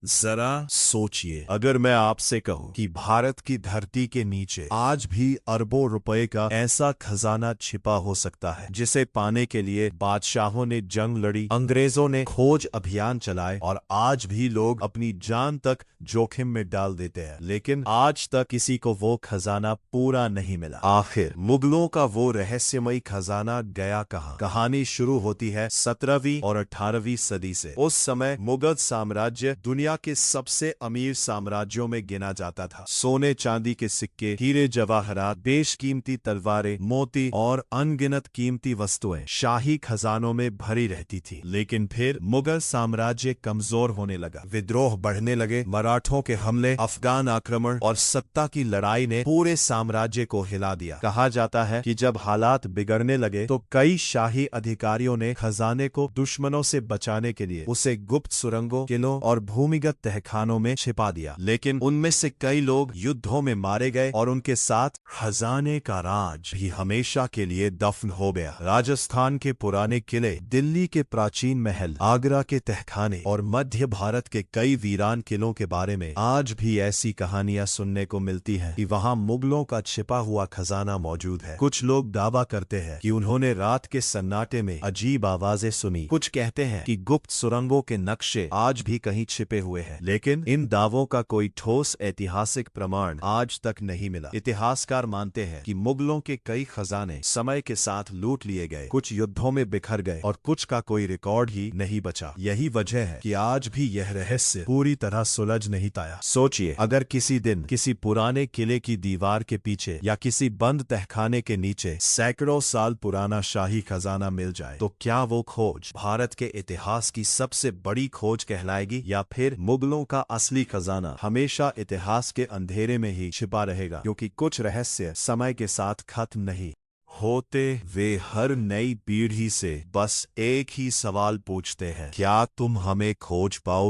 जरा सोचिए, अगर मैं आपसे कहूं कि भारत की धरती के नीचे आज भी अरबों रुपए का ऐसा खजाना छिपा हो सकता है जिसे पाने के लिए बादशाहों ने जंग लड़ी, अंग्रेजों ने खोज अभियान चलाए और आज भी लोग अपनी जान तक जोखिम में डाल देते हैं, लेकिन आज तक किसी को वो खजाना पूरा नहीं मिला। आखिर मुगलों का वो रहस्यमयी खजाना गया कहां? कहानी शुरू होती है 17वीं और 18वीं सदी से। उस समय मुगल साम्राज्य दुनिया के सबसे अमीर साम्राज्यों में गिना जाता था। सोने चांदी के सिक्के, हीरे जवाहरात, बेशकीमती तलवारें, मोती और अनगिनत कीमती वस्तुएं शाही खजानों में भरी रहती थी। लेकिन फिर मुगल साम्राज्य कमजोर होने लगा, विद्रोह बढ़ने लगे, मराठों के हमले, अफगान आक्रमण और सत्ता की लड़ाई ने पूरे साम्राज्य को हिला दिया। कहा जाता है कि जब हालात बिगड़ने लगे तो कई शाही अधिकारियों ने खजाने को दुश्मनों से बचाने के लिए उसे गुप्त सुरंगों, किलों और भूमिगत तहखानों में छिपा दिया। लेकिन उनमें से कई लोग युद्धों में मारे गए और उनके साथ खजाने का राज भी हमेशा के लिए दफन हो गया। राजस्थान के पुराने किले, दिल्ली के प्राचीन महल, आगरा के तहखाने और मध्य भारत के कई वीरान किलों के बारे में आज भी ऐसी कहानियां सुनने को मिलती हैं कि वहां मुगलों का छिपा हुआ खजाना मौजूद है। कुछ लोग दावा करते हैं कि उन्होंने रात के सन्नाटे में अजीब आवाजें सुनी। कुछ कहते हैं कि गुप्त सुरंगों के नक्शे आज भी कहीं छिपे हुए हैं, लेकिन इन दावों का कोई ठोस ऐतिहासिक प्रमाण आज तक नहीं मिला। इतिहासकार मानते हैं कि मुगलों के कई खजाने समय के साथ लूट लिए गए, कुछ युद्धों में बिखर गए और कुछ का कोई रिकॉर्ड ही नहीं बचा। यही वजह है कि आज भी यह रहस्य पूरी तरह सुलझ नहीं पाया। सोचिए, अगर किसी दिन किसी पुराने किले की दीवार के पीछे या किसी बंद तहखाने के नीचे सैकड़ों साल पुराना शाही खजाना मिल जाए, तो क्या वो खोज भारत के इतिहास की सबसे बड़ी खोज कहलाएगी या फिर मुगलों का असली खजाना हमेशा इतिहास के अंधेरे में ही छिपा रहेगा? क्योंकि कुछ रहस्य समय के साथ खत्म नहीं होते, वे हर नई पीढ़ी से बस एक ही सवाल पूछते हैं, क्या तुम हमें खोज पाओगे?